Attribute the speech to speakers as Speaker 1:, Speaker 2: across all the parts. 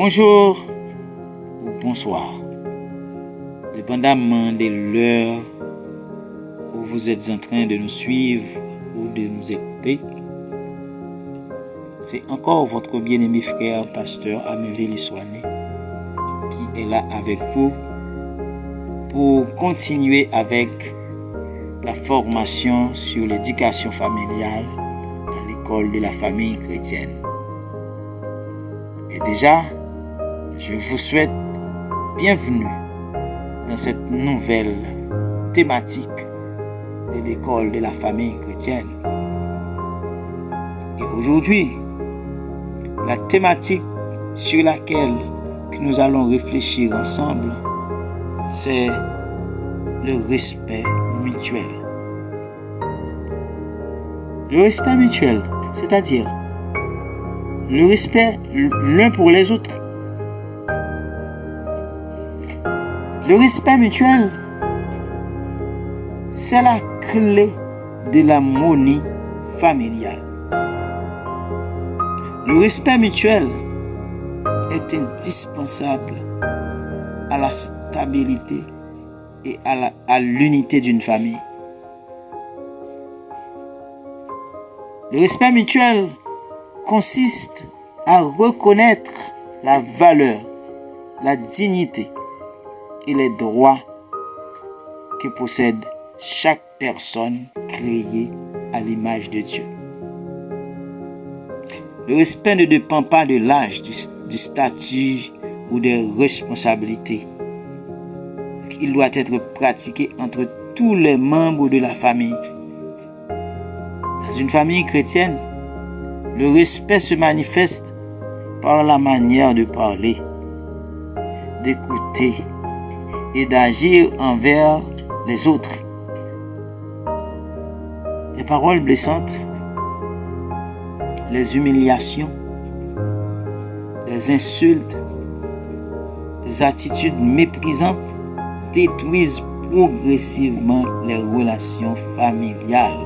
Speaker 1: Bonjour ou bonsoir, dépendamment de l'heure où vous êtes en train de nous suivre ou de nous écouter. C'est encore votre bien-aimé frère, pasteur Améveli Soane, qui est là avec vous pour continuer avec la formation sur l'éducation familiale à l'école de la famille chrétienne. Et déjà, je vous souhaite bienvenue dans cette nouvelle thématique de l'école de la famille chrétienne. Et aujourd'hui, la thématique sur laquelle nous allons réfléchir ensemble, c'est le respect mutuel. Le respect mutuel, c'est-à-dire le respect l'un pour les autres. Le respect mutuel, c'est la clé de l'harmonie familiale. Le respect mutuel est indispensable à la stabilité et à l'unité d'une famille. Le respect mutuel consiste à reconnaître la valeur, la dignité et les droits que possède chaque personne créée à l'image de Dieu. Le respect ne dépend pas de l'âge, du statut ou des responsabilités. Il doit être pratiqué entre tous les membres de la famille. Dans une famille chrétienne, le respect se manifeste par la manière de parler, d'écouter et d'agir envers les autres. Les paroles blessantes, les humiliations, les insultes, les attitudes méprisantes détruisent progressivement les relations familiales.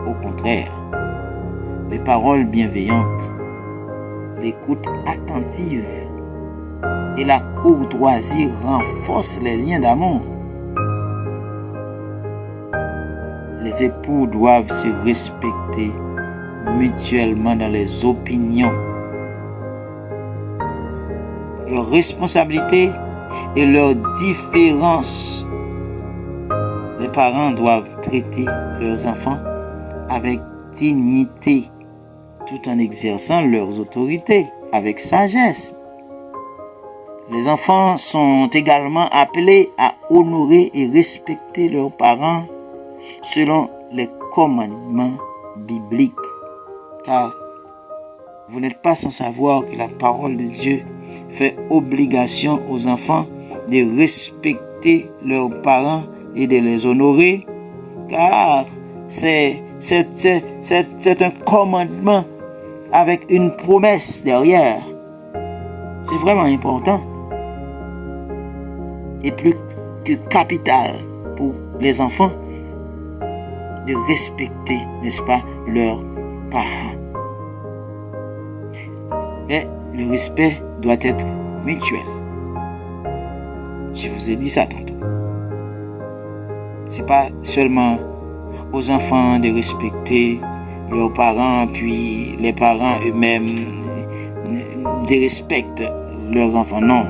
Speaker 1: Au contraire, les paroles bienveillantes, l'écoute attentive et la courtoisie renforcent les liens d'amour. Les époux doivent se respecter mutuellement dans les opinions, leurs responsabilités et leurs différences. Les parents doivent traiter leurs enfants avec dignité, tout en exerçant leurs autorités avec sagesse. Les enfants sont également appelés à honorer et respecter leurs parents selon les commandements bibliques. Car vous n'êtes pas sans savoir que la parole de Dieu fait obligation aux enfants de respecter leurs parents et de les honorer, car c'est un commandement avec une promesse derrière. C'est vraiment important et plus que capital pour les enfants de respecter, n'est-ce pas, leurs parents. Mais le respect doit être mutuel. Je vous ai dit ça tantôt. C'est pas seulement aux enfants de respecter leurs parents, puis les parents eux-mêmes dérespectent leurs enfants. Non.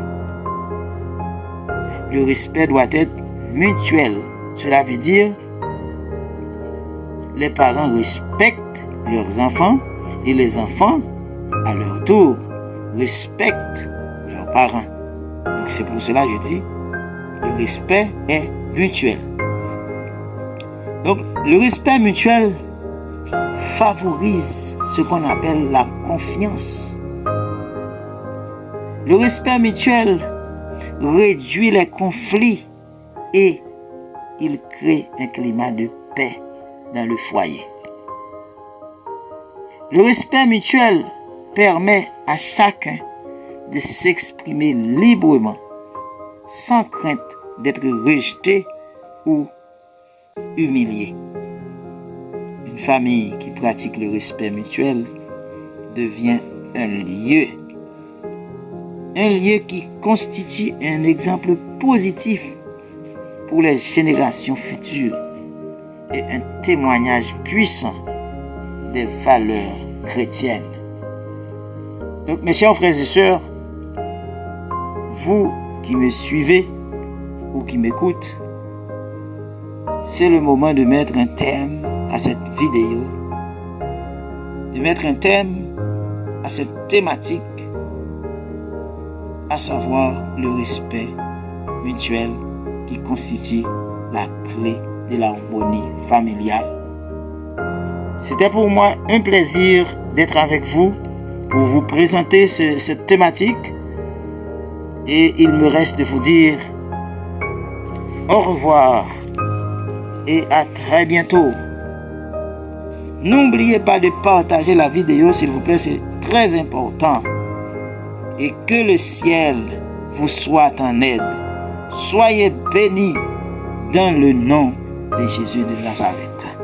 Speaker 1: Le respect doit être mutuel. Cela veut dire les parents respectent leurs enfants et les enfants, à leur tour, respectent leurs parents. Donc c'est pour cela que je dis, le respect est mutuel. Donc le respect mutuel favorise ce qu'on appelle la confiance. Le respect mutuel réduit les conflits et il crée un climat de paix dans le foyer. Le respect mutuel permet à chacun de s'exprimer librement, sans crainte d'être rejeté ou humilié. Une famille qui pratique le respect mutuel devient un lieu qui constitue un exemple positif pour les générations futures et un témoignage puissant des valeurs chrétiennes. Donc, mes chers frères et sœurs, vous qui me suivez ou qui m'écoutent, c'est le moment de mettre un terme à cette vidéo, de mettre un terme à cette thématique, à savoir le respect mutuel qui constitue la clé de l'harmonie familiale. C'était pour moi un plaisir d'être avec vous pour vous présenter cette thématique et il me reste de vous dire au revoir et à très bientôt. N'oubliez pas de partager la vidéo s'il vous plaît, c'est très important. Et que le ciel vous soit en aide. Soyez bénis dans le nom de Jésus de Nazareth.